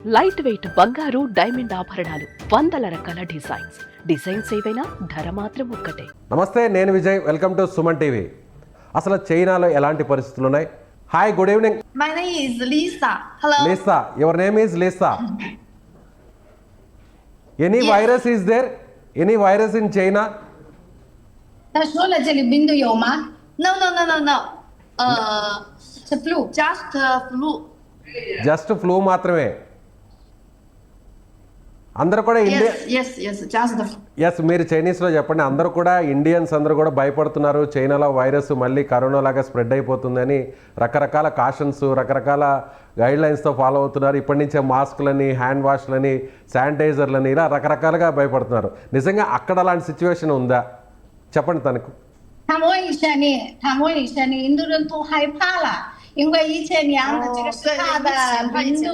Light weight బంగారు diamond ఆభరణాలు వందల రకాల డిజైన్స్ ఏవైనా ధర మాత్రం ఒక్కటే. నమస్తే, నేను Vijay. Welcome to Suman TV. అసలు చైనాలో ఎలాంటి పరిస్థితులు ఉన్నాయి? Hi, good evening. My name is Lisa. Hello. Lisa, your name is Lisa. Any Yes. virus is there? Any virus in China? 他说了这里冰都有吗？ No.是 flu。 Just flu. Just flu మాత్రమే. అందరూ కూడా India Yes. Just the flu. Yes, మీరు చైనీస్లో చెప్పండి. అందరూ కూడా Indians అందరూ కూడా భయపడుతున్నారు. చైనాలో వైరస్ మళ్ళీ కరోనా లాగా స్ప్రెడ్ అయిపోతుందని రకరకాల కాషన్స్, రకరకాల గైడ్ లైన్స్తో ఫాలో అవుతున్నారు. ఇప్పటి నుంచే మాస్కులని, హ్యాండ్ వాష్లని, శానిటైజర్లని ఇలా రకరకాలుగా భయపడుతున్నారు. నిజంగా అక్కడ అలాంటి సిచ్యువేషన్ ఉందా? చెప్పండి తనకు.他们问一下你，印度人都害怕了，因为以前量的这个是他的温度，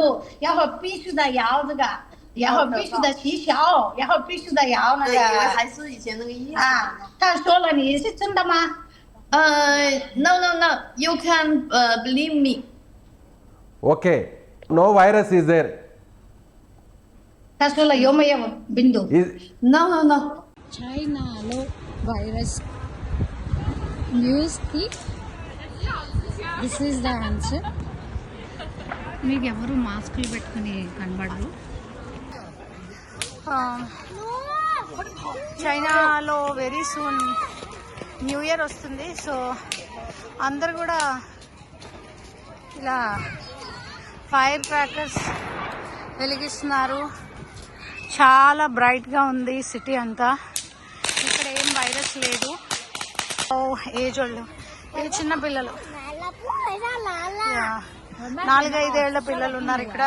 然后必须得要这个，然后必须得气消，然后必须得要那对，因为个还是以前那个意思。啊。他说了，你是真的吗？ No. You can believe me. Okay, no virus is there. 他说了有没有病毒？ No. చైనాలో వైరస్ న్యూస్కి దిస్ ఈజ్ ద ఆన్సర్. మీకు ఎవరు మాస్కులు పెట్టుకుని కనబడరు. చైనాలో వెరీ సూన్ న్యూ ఇయర్ వస్తుంది. సో అందరు కూడా ఇలా ఫైర్ క్రాకర్స్ వెలిగిస్తున్నారు. చాలా బ్రైట్గా ఉంది సిటీ అంతా. ఇక్కడ ఏం వైరస్ లేదు. ఏజ్ వాళ్ళు, ఏ చిన్న పిల్లలు, 4-5 ఏళ్ల పిల్లలు ఉన్నారు ఇక్కడ.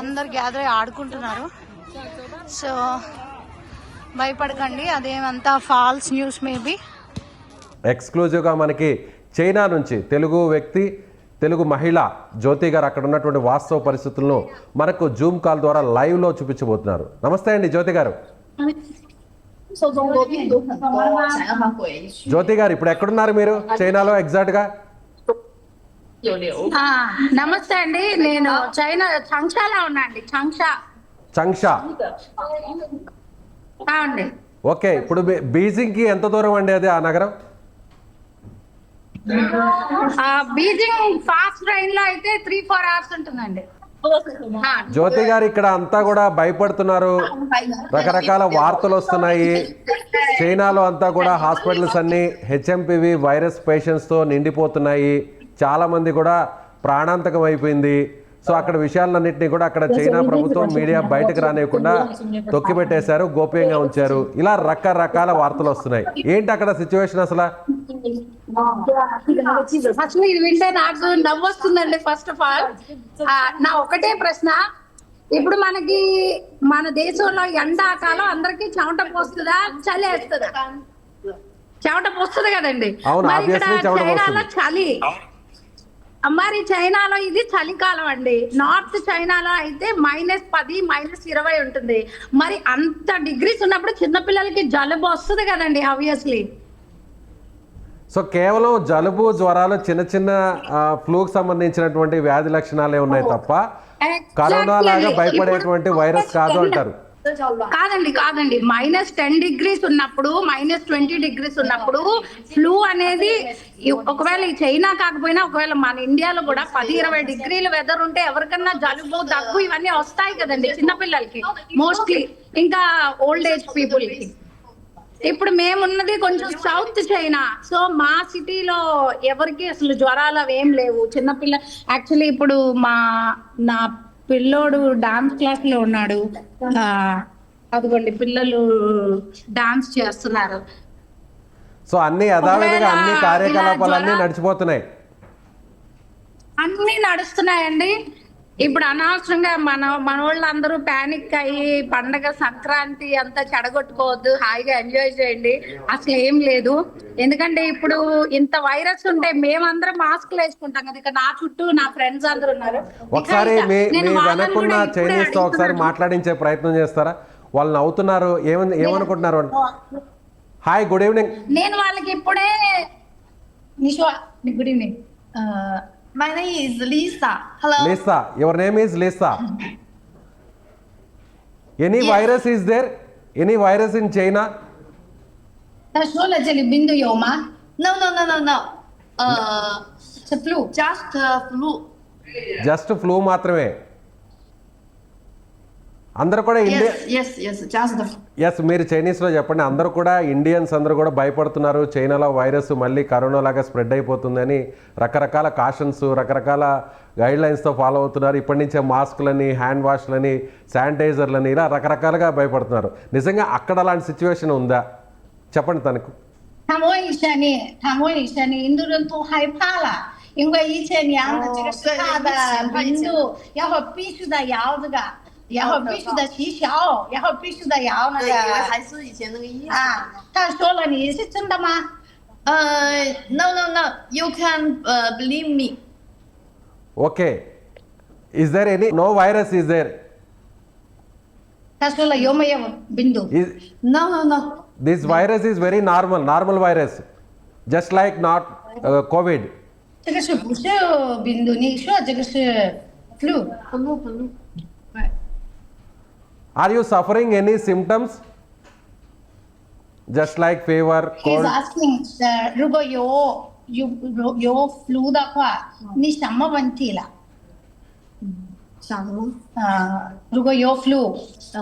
అందరు గ్యాదర్ అయి ఆడుకుంటున్నారు. సో భయపడకండి, అదేమంతా ఫాల్స్ న్యూస్ మేబీ. ఎక్స్క్లూజివ్గా మనకి చైనా నుంచి తెలుగు మహిళ జ్యోతి గారు అక్కడ ఉన్నటువంటి వాస్తవ పరిస్థితులను మనకు జూమ్ కాల్ ద్వారా లైవ్లో చూపించబోతున్నారు. నమస్తే అండి జ్యోతి గారు. 受中国病毒很多，想让它回去。 జ్యోతి గారు, ఇప్పుడు ఎక్కడున్నారు మీరు చైనాలో ఎగ్జాక్ట్గా?有流。నమస్తే అండి, నేను చైనా చంక్షాలో ఉన్నా అండి. చంక్షా. అండి. ఓకే, ఇప్పుడు బీజింగ్కి ఎంత దూరం అండి అది ఆ నగరం? బీజింగ్ ఫాస్ట్ ట్రైన్ లో అయితే 3-4 hours ఉంటుందండి. జ్యోతి గారు, ఇక్కడ అంతా కూడా భయపడుతున్నారు. రకరకాల వార్తలు వస్తున్నాయి. చైనాలో అంతా కూడా హాస్పిటల్స్ అన్ని హెచ్ఎంపివి వైరస్ పేషెంట్స్తో నిండిపోతున్నాయి. చాలా మంది కూడా ప్రాణాంతకం అయిపోయింది. సో అక్కడ విషయాలన్నింటినీ కూడా అక్కడ చైనా ప్రభుత్వం మీడియా బయటకు రానివ్వకుండా తొక్కిపెట్టేశారు, గోప్యంగా ఉంచారు. ఇలా రకరకాల వార్తలు వస్తున్నాయి. ఏంటి అక్కడ సిచ్యువేషన్ అసలు? అసలు ఇది వింటే నాకు నవ్వు వస్తుందండి. ఫస్ట్ ఆఫ్ ఆల్ నా ఒకటే ప్రశ్న, ఇప్పుడు మనకి మన దేశంలో ఎండాకాలం అందరికి చెమట పోస్తుందా, చలి వేస్తుందా? చెమట పోస్తుంది కదండి. అవును, మరి ఇక్కడ obviously చెమట చైనాలో పోస్తుంది. చలి, మరి చైనాలో ఇది చలికాలం అండి. నార్త్ చైనాలో అయితే -10, -20 ఉంటుంది. మరి అంత డిగ్రీస్ ఉన్నప్పుడు చిన్నపిల్లలకి జలుబు వస్తుంది కదండి ఆబ్వియస్లీ. సో కేవలం జలుబు, జ్వరాలు, చిన్న ఫ్లూకి సంబంధించినటువంటి వ్యాధి లక్షణాలే ఉన్నాయి తప్ప కరోనా లాగా భయపడేటువంటి వైరస్ కాదు అంటారు. కాదండి -10 degrees ఉన్నప్పుడు, -20 degrees ఉన్నప్పుడు ఫ్లూ అనేది ఒకవేళ ఈ చైనా కాకపోయినా ఒకవేళ మన ఇండియాలో కూడా 10-20 degrees వెదర్ ఉంటే ఎవరికన్నా జలుబు, దగ్గు ఇవన్నీ వస్తాయి కదండి చిన్నపిల్లలకి మోస్ట్లీ, ఇంకా ఓల్డ్ ఏజ్ పీపుల్ కి. ఇప్పుడు మేమున్నది కొంచెం సౌత్ చైనా. సో మా సిటీలో ఎవరికి అసలు జ్వరాలు అవి ఏం లేవు. చిన్నపిల్ల యాక్చువల్లీ ఇప్పుడు నా పిల్లోడు డాన్స్ క్లాస్ లో ఉన్నాడు. అదిగోండి పిల్లలు డాన్స్ చేస్తున్నారు. సో అన్ని యథావిధిగా అన్ని కార్యకలాపాలన్నీ నడిచిపోతున్నాయి. అన్ని నడుస్తున్నాయండి. ఇప్పుడు అనవసరంగా మన వాళ్ళందరూ ప్యానిక్ అయ్యి పండగ సంక్రాంతి అంతా చెడగొట్టుకోవద్దు, హాయిగా ఎంజాయ్ చేయండి. అసలు ఏం లేదు. ఎందుకంటే ఇప్పుడు ఇంత వైరస్ ఉంటే మేమందరం మాస్క్లు వేసుకుంటాం కదా. ఇక్కడ నా చుట్టూ నా ఫ్రెండ్స్ అందరూ ఉన్నారు. ఒకసారి మీ వెనక్కున్న చైనీస్ తో ఒకసారి మాట్లాడించే ప్రయత్నం చేస్తారా? వాళ్ళు నవ్వుతున్నారు, ఏమనుకుంటున్నారు? Hi, good evening. నేను వాళ్ళకి ఇప్పుడే good evening. My name is Lisa. Hello. Lisa, your name is Lisa. Any virus is there, any virus in China? 他说了这里冰都有吗？ No no no no no，是 flu。 just flu。 just flu మాత్రమే. అందరూ కూడా India Yes yes just flu。 yes, మీరు చైనీస్లో చెప్పండి. అందరూ కూడా Indians అందరూ కూడా భయపడుతున్నారు, చైనాలో వైరస్ మళ్ళీ కరోనా లాగా స్ప్రెడ్ అయిపోతుందని రకరకాల కాషన్స్, రకరకాల గైడ్ లైన్స్తో ఫాలో అవుతున్నారు. ఇప్పటి నుంచే మాస్కులని, హ్యాండ్ వాష్లని, శానిటైజర్లని ఇలా రకరకాలుగా భయపడుతున్నారు. నిజంగా అక్కడ అలాంటి సిచ్యువేషన్ ఉందా? చెప్పండి తనకు. 他们问一下你，他们问一下你，印度人都害怕了，因为以前量的这个是他的温度，然后必须得要这个，然后必须得气消，然后必须得要那对，以为个还是以前那个意思。啊。他说了，你是真的吗？ No no no，you can believe me。 okay, is there any no virus is there? 他说了有没有病毒？ No no no。 this virus is very normal virus, just like not Covid. 这个是不是病毒？你说这个是 flu？ flu。 Are you suffering any symptoms? Just like fever, He's cold? asking， 如果有 flu 的话，你什么问题了？想什么？如果有 flu，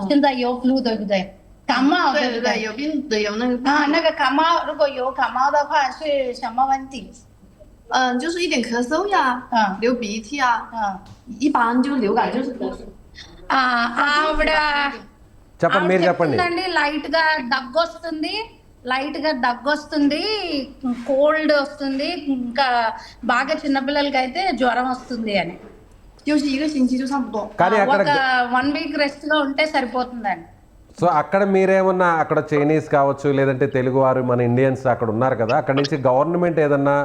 现在有 flu 对不对？感冒对对不对，有病的有那个。那个感冒，如果有感冒的话是什么问题？就是一点咳嗽呀，流鼻涕啊，一般就流感就是咳嗽。ఆవిడ చెప్పండి, మీరు చెప్పండి. Light గా దగ్గు వస్తుంది, cold వస్తుంది, ఇంకా బాగా చిన్నపిల్లలకి అయితే జ్వరం వస్తుంది అని. 就是一个星期就差不多。 కానీ అక్కడ 1 వీక్ రెస్ట్ గా ఉంటే సరిపోతుందండి. సో అక్కడ మీరేమన్నా, అక్కడ చైనీస్ కావచ్చు, లేదంటే తెలుగువారు మన ఇండియన్స్ అక్కడ ఉన్నారు కదా, అక్కడ నుంచి గవర్నమెంట్ ఏదన్నా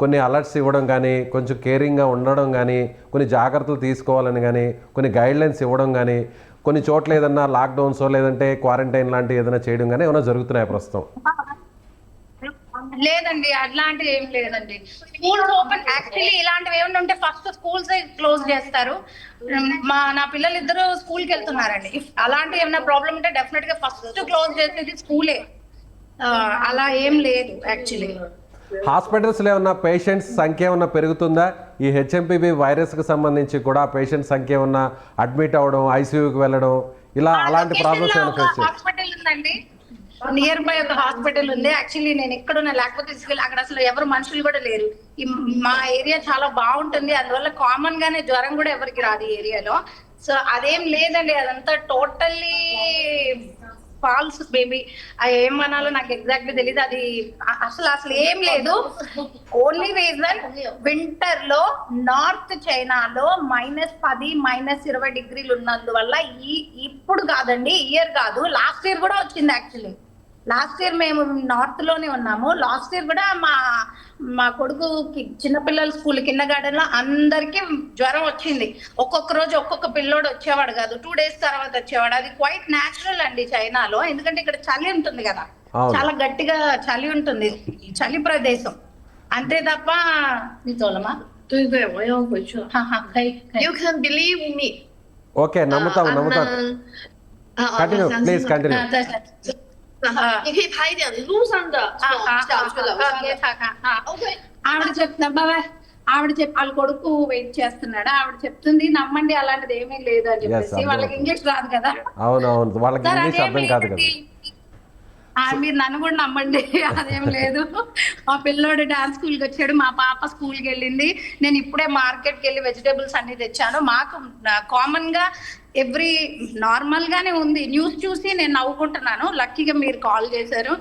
కొన్ని అలర్ట్స్ ఇవ్వడం కానీ, కొంచెం కేరింగ్గా ఉండడం కానీ, కొన్ని జాగ్రత్తలు తీసుకోవాలని కానీ, కొన్ని గైడ్లైన్స్ ఇవ్వడం కానీ, కొన్ని చోట్ల ఏదన్నా లాక్డౌన్సో లేదంటే క్వారంటైన్ లాంటివి ఏదైనా చేయడం కానీ ఏమైనా జరుగుతున్నాయి ప్రస్తుతం? లేదండి, అట్లాంటివి ఏం లేదండి. స్కూల్స్ ఓపెన్, యాక్చువల్లీ ఇలాంటివి ఏమైనా ఉంటే ఫస్ట్ స్కూల్స్ క్లోజ్ చేస్తారు. నా పిల్లలు ఇద్దరు స్కూల్కి వెళ్తున్నారండి. అలాంటి ఏమైనా ప్రాబ్లం ఉంటే డెఫినెట్ గా ఫస్ట్ క్లోజ్ చేసేది స్కూలే. అలా ఏం లేదు యాక్చువల్లీ. హాస్పిటల్స్లో ఏమన్నా పేషెంట్స్ సంఖ్య ఏమన్నా పెరుగుతుందా? ఈ హెచ్ఎంపీవీ వైరస్కి సంబంధించి కూడా పేషెంట్ సంఖ్య ఏమన్నా అడ్మిట్ అవ్వడం, ఐసీయూకి వెళ్ళడం, ఇలా అలాంటి ప్రాబ్లమ్స్ ఏమైనా ఫేస్ చేస్తారు? హాస్పిటల్ ఉందండి, నియర్ బై ఒక హాస్పిటల్ ఉంది. యాక్చువల్లీ నేను ఎక్కడున్నా, లేకపోతే తీసుకెళ్ళి అక్కడ అసలు ఎవరు మనుషులు కూడా లేరు. మా ఏరియా చాలా బాగుంటుంది, అందువల్ల కామన్ గానే జ్వరం కూడా ఎవరికి రాదు ఈ ఏరియాలో. సో అదేం లేదండి, అదంతా టోటల్లీ ఫాల్స్ బేబీ. అది ఏమనాలో నాకు ఎగ్జాక్ట్ తెలియదు. అది అసలు ఏం లేదు. ఓన్లీ రీజన్ వింటర్ లో నార్త్ చైనాలో -10, -20 డిగ్రీలు ఉన్నందువల్ల ఇప్పుడు కాదండి, ఇయర్ కాదు, లాస్ట్ ఇయర్ కూడా వచ్చింది. యాక్చువల్లీ లాస్ట్ ఇయర్ మేము నార్త్ లోనే ఉన్నాము. లాస్ట్ ఇయర్ కూడా మా కొడుకు చిన్నపిల్లల స్కూల్ కింద గార్డెన్ లో అందరికి జ్వరం వచ్చింది. ఒక్కొక్క రోజు ఒక్కొక్క పిల్లోడు వచ్చేవాడు కాదు, 2 days తర్వాత వచ్చేవాడు. అది క్వైట్ న్యాచురల్ అండి చైనాలో, ఎందుకంటే ఇక్కడ చలి ఉంటుంది కదా, చాలా గట్టిగా చలి ఉంటుంది, చలి ప్రదేశం. అంతే తప్ప నీ తోలమా. 对对，我要回去了。 You can believe me。 okay, నమ్ముతాం. Continue please, continue. 你可以拍一点路上的小区楼上的。OK。 ఆవిడ చెప్తున్నా బాబా, వాళ్ళ కొడుకు వెయిట్ చేస్తున్నాడు. ఆవిడ చెప్తుంది నమ్మండి, అలాంటిది ఏమీ లేదు అని చెప్పేసి. వాళ్ళకి ఇంగ్లీష్ రాదు కదా. అవునవును, వాళ్ళకి ఇంగ్లీష్ అర్థం కాదు కదా. మీరు నన్ను కూడా నమ్మండి, అదేం లేదు. మా పిల్లోడు డాన్స్ స్కూల్కి వచ్చాడు, మా పాప స్కూల్కి వెళ్ళింది. నేను ఇప్పుడే మార్కెట్కి వెళ్ళి వెజిటేబుల్స్ అన్ని తెచ్చాను. మాకు కామన్ గా ఎవ్రీ నార్మల్ గానే ఉంది. న్యూస్ చూసి నేను నవ్వుకుంటున్నాను. లక్కీగా మీరు కాల్ చేశారు.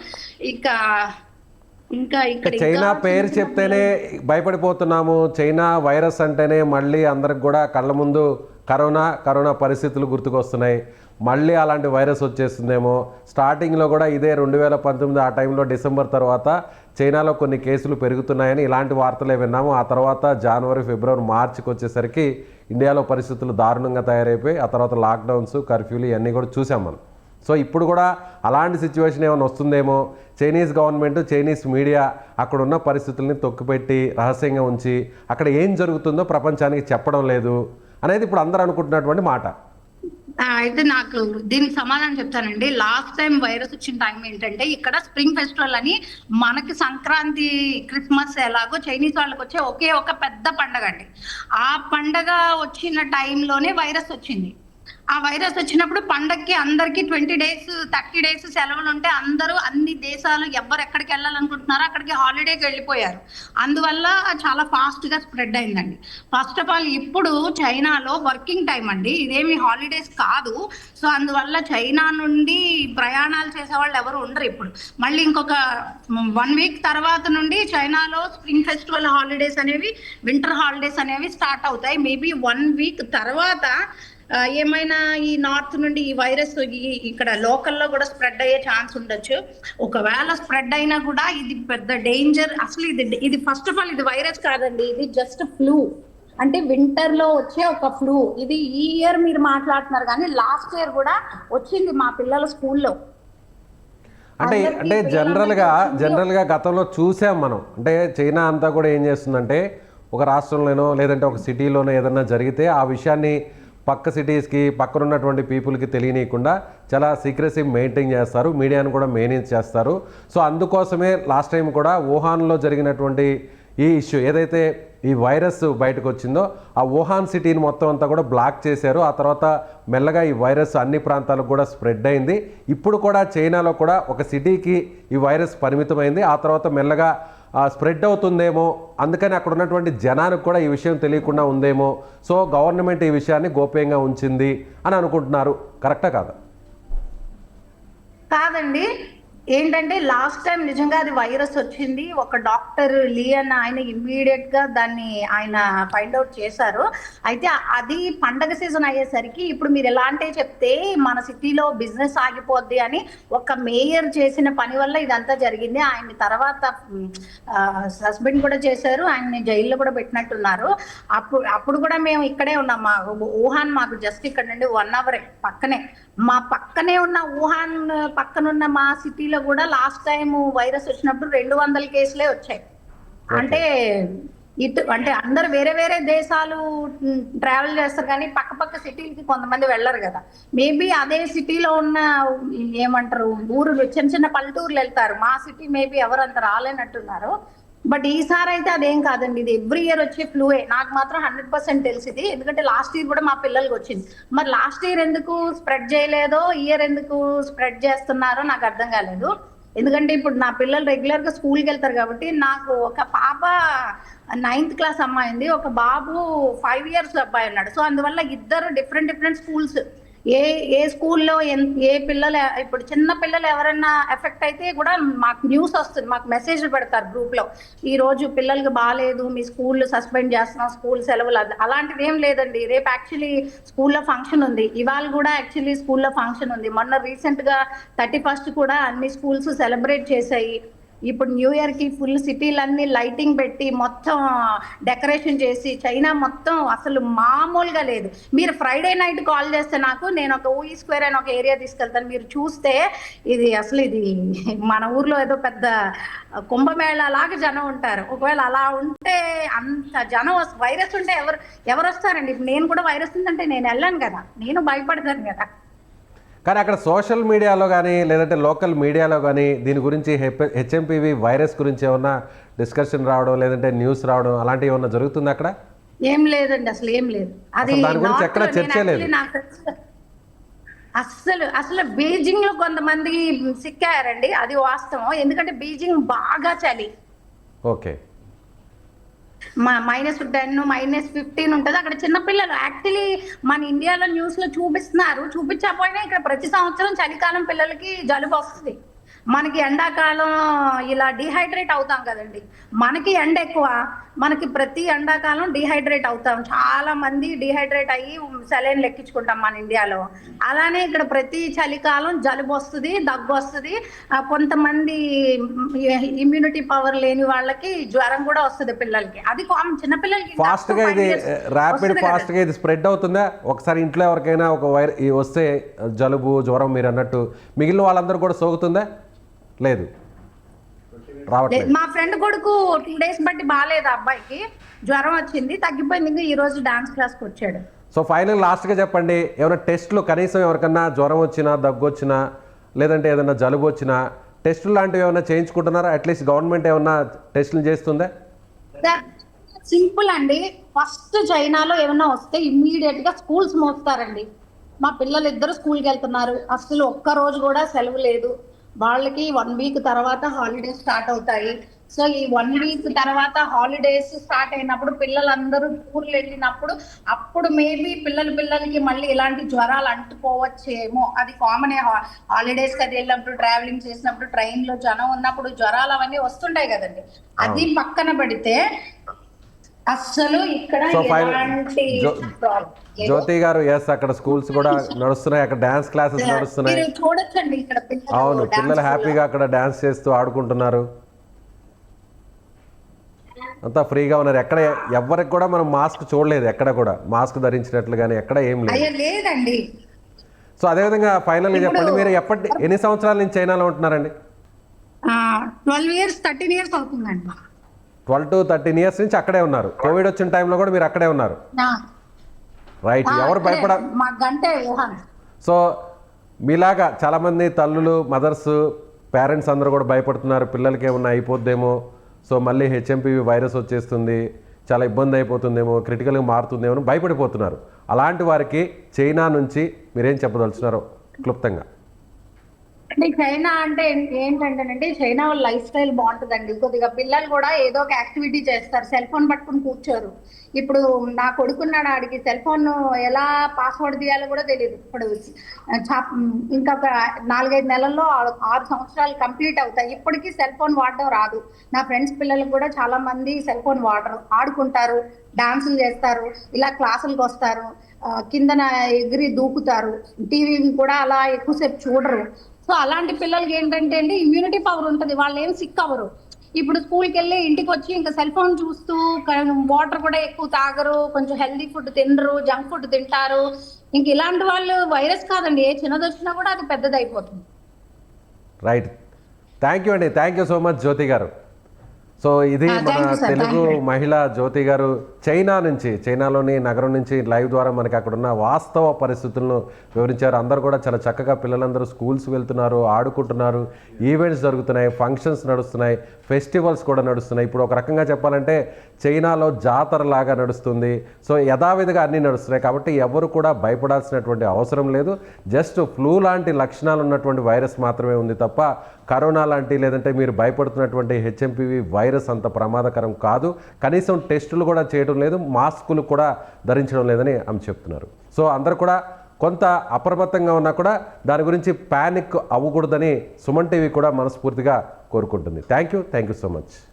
ఇంకా ఇక్కడ చైనా పేరు చెప్తేనే భయపడిపోతున్నాము. చైనా వైరస్ అంటేనే మళ్ళీ అందరికి కూడా కళ్ళ ముందు కరోనా పరిస్థితులు గుర్తుకొస్తున్నాయి. మళ్ళీ అలాంటి వైరస్ వచ్చేస్తుందేమో. స్టార్టింగ్లో కూడా ఇదే 2019 ఆ టైంలో డిసెంబర్ తర్వాత చైనాలో కొన్ని కేసులు పెరుగుతున్నాయని ఇలాంటి వార్తలే విన్నాము. ఆ తర్వాత జనవరి, ఫిబ్రవరి, మార్చికి వచ్చేసరికి ఇండియాలో పరిస్థితులు దారుణంగా తయారైపోయి ఆ తర్వాత లాక్డౌన్స్, కర్ఫ్యూలు ఇవన్నీ కూడా చూసాం మనం. సో ఇప్పుడు కూడా అలాంటి సిచ్యువేషన్ ఏమైనా వస్తుందేమో. చైనీస్ గవర్నమెంట్, చైనీస్ మీడియా అక్కడున్న పరిస్థితుల్ని తొక్కిపెట్టి రహస్యంగా ఉంచి అక్కడ ఏం జరుగుతుందో ప్రపంచానికి చెప్పడం లేదు అనేది ఇప్పుడు అందరూ అనుకుంటున్నటువంటి మాట. అయితే నాకు దీనికి సమాధానం చెప్తానండి. లాస్ట్ టైం వైరస్ వచ్చిన టైం ఏంటంటే ఇక్కడ స్ప్రింగ్ ఫెస్టివల్ అని మనకి సంక్రాంతి క్రిస్మస్ ఎలాగో చైనీస్ వాళ్ళకి వచ్చే ఒకే ఒక పెద్ద పండగ అండి. ఆ పండగ వచ్చిన టైంలోనే వైరస్ వచ్చింది. ఆ వైరస్ వచ్చినప్పుడు పండగకి అందరికి 20 days 30 days సెలవులు ఉంటే అందరూ అన్ని దేశాలు ఎవరు ఎక్కడికి వెళ్ళాలనుకుంటున్నారో అక్కడికి హాలిడేకి వెళ్ళిపోయారు. అందువల్ల చాలా ఫాస్ట్ గా స్ప్రెడ్ అయిందండి. ఫస్ట్ ఆఫ్ ఆల్ ఇప్పుడు చైనాలో వర్కింగ్ టైం అండి, ఇదేమి హాలిడేస్ కాదు. సో అందువల్ల చైనా నుండి ప్రయాణాలు చేసే వాళ్ళు ఎవరు ఉండరు. ఇప్పుడు మళ్ళీ ఇంకొక 1 week తర్వాత నుండి చైనాలో స్ప్రింగ్ ఫెస్టివల్ హాలిడేస్ అనేవి, వింటర్ హాలిడేస్ అనేవి స్టార్ట్ అవుతాయి. మేబీ 1 week తర్వాత ఏమైనా ఈ నార్త్ నుండి ఈ వైరస్ ఇక్కడ లోకల్లో కూడా స్ప్రెడ్ అయ్యే ఛాన్స్ ఉండొచ్చు. ఒకవేళ స్ప్రెడ్ అయినా కూడా ఇది పెద్ద డేంజర్. అసలు ఇది ఫస్ట్ ఆఫ్ ఆల్ ఇది వైరస్ కాదండి, ఇది జస్ట్ ఫ్లూ. అంటే వింటర్ లో వచ్చే ఒక ఫ్లూ. ఇది ఈ ఇయర్ మీరు మాట్లాడుతున్నారు కానీ లాస్ట్ ఇయర్ కూడా వచ్చింది మా పిల్లల స్కూల్లో. అంటే జనరల్గా గతంలో చూసాం మనం. అంటే చైనా అంతా కూడా ఏం చేస్తుందంటే ఒక రాష్ట్రంలోనో లేదంటే ఒక సిటీలోనో ఏదన్నా జరిగితే ఆ విషయాన్ని పక్క సిటీస్కి పక్కన ఉన్నటువంటి పీపుల్కి తెలియనీయకుండా చాలా సీక్రెసీ మెయింటైన్ చేస్తారు, మీడియాను కూడా మేనేజ్ చేస్తారు. సో అందుకోసమే లాస్ట్ టైం కూడా వుహాన్లో జరిగినటువంటి ఈ ఇష్యూ ఏదైతే ఈ వైరస్ బయటకు వచ్చిందో ఆ వుహాన్ సిటీని మొత్తం అంతా కూడా బ్లాక్ చేశారు. ఆ తర్వాత మెల్లగా ఈ వైరస్ అన్ని ప్రాంతాలకు కూడా స్ప్రెడ్ అయింది. ఇప్పుడు కూడా చైనాలో కూడా ఒక సిటీకి ఈ వైరస్ పరిమితమైంది. ఆ తర్వాత మెల్లగా స్ప్రెడ్ అవుతుందేమో, అందుకని అక్కడ ఉన్నటువంటి జనానికి కూడా ఈ విషయం తెలియకుండా ఉందేమో. సో గవర్నమెంట్ ఈ విషయాన్ని గోప్యంగా ఉంచింది అని అనుకుంటున్నారు. కరెక్టా కాదా? కాదండి, ఏంటంటే లాస్ట్ టైం నిజంగా అది వైరస్ వచ్చింది. ఒక డాక్టర్ లియన్ ఆయన ఇమ్మీడియట్ గా దాన్ని ఆయన ఫైండ్ అవుట్ చేశారు. అయితే అది పండగ సీజన్ అయ్యేసరికి ఇప్పుడు మీరు ఎలాంటి చెప్తే మన సిటీలో బిజినెస్ ఆగిపోద్ది అని ఒక మేయర్ చేసిన పని వల్ల ఇదంతా జరిగింది. ఆయన తర్వాత సస్పెండ్ కూడా చేశారు, ఆయన్ని జైల్లో కూడా పెట్టినట్టున్నారు. అప్పుడు కూడా మేము ఇక్కడే ఉన్నాం. మా వుహాన్ మాకు జస్ట్ ఇక్కడ నుండి 1 hour పక్కనే. మా పక్కనే ఉన్న వుహాన్ పక్కనున్న మా సిటీలో కూడా లాస్ట్ టైం వైరస్ వచ్చినప్పుడు 200 కేసులే వచ్చాయి. అంటే అంటే అందరు వేరే వేరే దేశాలు ట్రావెల్ చేస్తారు కానీ పక్క పక్క సిటీలకి కొంతమంది వెళ్ళరు కదా. మేబీ అదే సిటీలో ఉన్న ఏమంటారు ఊరు చిన్న చిన్న పల్లెటూర్లు వెళ్తారు. మా సిటీ మేబీ ఎవరంత రాలేనట్టున్నారు. బట్ ఈసారి అయితే అదేం కాదండి, ఇది ఎవ్రీ ఇయర్ వచ్చే ఫ్లూయే. నాకు మాత్రం 100% తెలిసింది, ఎందుకంటే లాస్ట్ ఇయర్ కూడా మా పిల్లలకి వచ్చింది. మరి లాస్ట్ ఇయర్ ఎందుకు స్ప్రెడ్ చేయలేదో ఇయర్ ఎందుకు స్ప్రెడ్ చేస్తున్నారో నాకు అర్థం కాలేదు. ఎందుకంటే ఇప్పుడు నా పిల్లలు రెగ్యులర్ గా స్కూల్కి వెళ్తారు కాబట్టి, నాకు ఒక పాప 9th క్లాస్ అమ్మాయి ఉంది, ఒక బాబు 5 years అబ్బాయి ఉన్నాడు. సో అందువల్ల ఇద్దరు డిఫరెంట్ స్కూల్స్. ఏ స్కూల్లో ఏ పిల్లలు ఇప్పుడు చిన్న పిల్లలు ఎవరైనా ఎఫెక్ట్ అయితే కూడా మాకు న్యూస్ వస్తుంది, మాకు మెసేజ్లు పెడతారు గ్రూప్ లో, ఈ రోజు పిల్లలకి బాగాలేదు, మీ స్కూల్ సస్పెండ్ చేస్తున్నాం, స్కూల్ సెలవులు. అలాంటిది ఏం లేదండి. రేపు యాక్చువల్లీ స్కూల్లో ఫంక్షన్ ఉంది, ఇవాళ కూడా యాక్చువల్లీ స్కూల్లో ఫంక్షన్ ఉంది. మొన్న రీసెంట్ గా 31st కూడా అన్ని స్కూల్స్ సెలబ్రేట్ చేశాయి. ఇప్పుడు న్యూ ఇయర్ కి ఫుల్ సిటీలన్నీ లైటింగ్ పెట్టి మొత్తం డెకరేషన్ చేసి చైనా మొత్తం అసలు మామూలుగా లేదు. మీరు ఫ్రైడే నైట్ కాల్ చేస్తే నాకు, నేను ఒక ఊయి స్క్వేర్ అని ఒక ఏరియా తీసుకెళ్తాను, మీరు చూస్తే ఇది అసలు ఇది మన ఊర్లో ఏదో పెద్ద కుంభమేళ లాగా జనం ఉంటారు. ఒకవేళ అలా ఉంటే అంత జనం వైరస్ ఉంటే ఎవరు వస్తారండి? ఇప్పుడు నేను కూడా వైరస్ ఉందంటే నేను వెళ్ళాను కదా, నేను భయపడతాను కదా. కానీ అక్కడ సోషల్ మీడియాలో కానీ లేదంటే లోకల్ మీడియాలో కానీ దీని గురించి హెచ్ఎంపివి వైరస్ గురించి ఏమన్నా డిస్కషన్ రావడం లేదంటే న్యూస్ రావడం అలాంటివి ఏమన్నా జరుగుతుంది అక్కడ? ఏం లేదండి, అసలు ఏం లేదు. అది దాని గురించి ఎక్కడ చర్చ లేదు. అసలు బీజింగ్ లో కొంతమంది సిక్కారండి, అది వాస్తవం. ఎందుకంటే బీజింగ్ బాగా చలి. ఓకే, -10 -15 ఉంటుంది అక్కడ. చిన్నపిల్లలు యాక్చువల్లీ మన ఇండియాలో న్యూస్ లో చూపిస్తున్నారు, చూపించకపోయినా ఇక్కడ ప్రతి సంవత్సరం చలికాలం పిల్లలకి జలుబు వస్తుంది. మనకి ఎండాకాలం ఇలా డిహైడ్రేట్ అవుతాం కదండి, మనకి ఎండ ఎక్కువ, మనకి ప్రతి ఎండాకాలం డిహైడ్రేట్ అవుతాం. చాలా మంది డిహైడ్రేట్ అయ్యి సెలైన్ లెక్కించుకుంటాం మన ఇండియాలో. అలానే ఇక్కడ ప్రతి చలికాలం జలుబు వస్తుంది, దగ్గు వస్తుంది. కొంతమంది ఇమ్యూనిటీ పవర్ లేని వాళ్ళకి జ్వరం కూడా వస్తుంది పిల్లలకి. అది కామన్. చిన్నపిల్లలకి ఫాస్ట్ గా ఇది ఫాస్ట్ గా ఇది స్ప్రెడ్ అవుతుందా? ఒకసారి ఇంట్లో ఎవరికైనా ఒక వస్తే జలుబు జ్వరం మీరు అన్నట్టు మిగిలిన వాళ్ళందరూ కూడా సోకుతుందా? లేదు, రావట్లేదు. మా ఫ్రెండ్ కొడుకు 2 days బట్టి బాగాలేదు, అబ్బాయికి జ్వరం వచ్చింది, తగ్గిపోయింది. ఈ రోజు డాన్స్ క్లాస్కి వచ్చాడు. సో ఫైనల్ లాస్ట్గా చెప్పండి, ఏమైనా టెస్టులు కనీసం ఎవరికన్నా జ్వరం వచ్చినా, దగ్గు వచ్చినా, లేదంటే ఏదైనా జలుబు వచ్చినా టెస్టులు లాంటివి ఏమైనా చేయించుకుంటున్నారా? అట్లీస్ట్ గవర్నమెంట్ ఏమన్నా టెస్టులు చేస్తుందా? సింపుల్ అండి. ఫస్ట్ చైనాలో ఏమన్నా వస్తే ఇమ్మీడియట్ గా స్కూల్స్ మోస్తారండి. మా పిల్లలు ఇద్దరు స్కూల్కి వెళ్తున్నారు, అసలు ఒక్క రోజు కూడా సెలవు లేదు. వాళ్ళకి 1 వీక్ తర్వాత హాలిడేస్ స్టార్ట్ అవుతాయి. సో ఈ 1 వీక్ తర్వాత హాలిడేస్ స్టార్ట్ అయినప్పుడు పిల్లలందరూ టూర్లు వెళ్ళినప్పుడు అప్పుడు మేబీ పిల్లలకి మళ్ళీ ఇలాంటి జ్వరాలు అంటుకోవచ్చేమో. అది కామన్. హాలిడేస్ అది వెళ్ళినప్పుడు, ట్రావెలింగ్ చేసినప్పుడు, ట్రైన్ లో జనం ఉన్నప్పుడు జ్వరాలు అవన్నీ వస్తుంటాయి కదండి. అది పక్కన పెడితే అసలు ఇక్కడ ఎలాంటి జ్యోతి గారు, ఎస్ అక్కడ స్కూల్స్ కూడా నడుస్తున్నాయి, అక్కడ డాన్స్ క్లాసెస్ నడుస్తున్నాయి. చూడొచ్చండి ఇక్కడ అవును, పిల్లలు హ్యాపీగా అక్కడ డాన్స్ చేస్తూ ఆడుకుంటున్నారు, అంతా ఫ్రీగా ఉన్నారు. ఎక్కడ ఎవరికి కూడా మనం మాస్క్ చూడలేదు, ఎక్కడ కూడా మాస్క్ ధరించినట్లు కానీ ఎక్కడ ఏం లేదు. లేదండి. సో అదేవిధంగా ఫైనల్గా చెప్పండి, మీరు ఎన్ని సంవత్సరాల నుంచి చైనాలో ఉంటున్నారండి? 12 years 13 years అవుతుందండి. 12 to 13 years నుంచి అక్కడే ఉన్నారు. కోవిడ్ వచ్చిన టైంలో కూడా మీరు అక్కడే ఉన్నారు, రైట్? ఎవరు మా గంటే వుహాన్. సో మీలాగా చాలామంది తల్లులు, మదర్స్, పేరెంట్స్ అందరూ కూడా భయపడుతున్నారు, పిల్లలకి ఏమన్నా అయిపోద్దేమో, సో మళ్ళీ హెచ్ఎంపీవీ వైరస్ వచ్చేస్తుంది, చాలా ఇబ్బంది అయిపోతుందేమో, క్రిటికల్గా మారుతుందేమో అని భయపడిపోతున్నారు. అలాంటి వారికి చైనా నుంచి మీరేం చెప్పదలుచున్నారో క్లుప్తంగా? అంటే చైనా అంటే ఏంటంటేనండి, చైనా వాళ్ళ లైఫ్ స్టైల్ బాగుంటుందండి. కొద్దిగా పిల్లలు కూడా ఏదో ఒక యాక్టివిటీ చేస్తారు, సెల్ ఫోన్ పట్టుకుని కూర్చోరు. ఇప్పుడు నా కొడుకున్నాడు, ఆడికి సెల్ ఫోన్ ఎలా పాస్వర్డ్ తీయాలో కూడా తెలియదు. ఇప్పుడు ఇంకా 4-5 నెలల్లో 6 సంవత్సరాలు కంప్లీట్ అవుతాయి, ఇప్పటికీ సెల్ ఫోన్ వాడడం రాదు. నా ఫ్రెండ్స్ పిల్లలకు కూడా చాలా మంది సెల్ ఫోన్ వాడరు, ఆడుకుంటారు, డాన్సులు చేస్తారు, ఇలా క్లాసులకు వస్తారు, కిందన ఎగిరి దూకుతారు, టీవీ కూడా అలా ఎక్కువసేపు చూడరు. సో అలాంటి పిల్లలకి ఏంటంటే అండి, ఇమ్యూనిటీ పవర్ ఉంటుంది, వాళ్ళు ఏం సిక్ అవ్వరు. ఇప్పుడు స్కూల్కి వెళ్ళి ఇంటికి వచ్చి ఇంకా సెల్ ఫోన్ చూస్తూ, వాటర్ కూడా ఎక్కువ తాగరు, కొంచెం హెల్దీ ఫుడ్ తినరు, జంక్ ఫుడ్ తింటారు. ఇంక ఇలాంటి వాళ్ళు వైరస్ కాదండి, ఏ చిన్నది వచ్చినా కూడా అది పెద్దది అయిపోతుంది. రైట్, థ్యాంక్ యూ అండి, థ్యాంక్ యూ సో మచ్ జ్యోతి గారు. సో ఇది మన తెలుగు మహిళ జ్యోతి గారు చైనాలోని నగరం నుంచి లైవ్ ద్వారా మనకి అక్కడ ఉన్న వాస్తవ పరిస్థితులను వివరించారు. అందరూ కూడా చాలా చక్కగా పిల్లలందరూ స్కూల్స్ వెళ్తున్నారు, ఆడుకుంటున్నారు, ఈవెంట్స్ జరుగుతున్నాయి, ఫంక్షన్స్ నడుస్తున్నాయి, ఫెస్టివల్స్ కూడా నడుస్తున్నాయి. ఇప్పుడు ఒక రకంగా చెప్పాలంటే చైనాలో జాతర లాగా నడుస్తుంది. సో యథావిధిగా అన్నీ నడుస్తున్నాయి, కాబట్టి ఎవరు కూడా భయపడాల్సినటువంటి అవసరం లేదు. జస్ట్ ఫ్లూ లాంటి లక్షణాలు ఉన్నటువంటి వైరస్ మాత్రమే ఉంది తప్ప కరోనా లాంటి, లేదంటే మీరు భయపడుతున్నటువంటి హెచ్ఎంపీవీ వైరస్ అంత ప్రమాదకరం కాదు. కనీసం టెస్టులు కూడా చేయడం లేదు, మాస్కులు కూడా ధరించడం లేదని ఆమె చెప్తున్నారు. సో అందరూ కూడా కొంత అప్రమత్తంగా ఉన్నా కూడా దాని గురించి ప్యానిక్ అవ్వకూడదని సుమన్ టీవీ కూడా మనస్ఫూర్తిగా కోరుకుంటుంది. Thank you so much.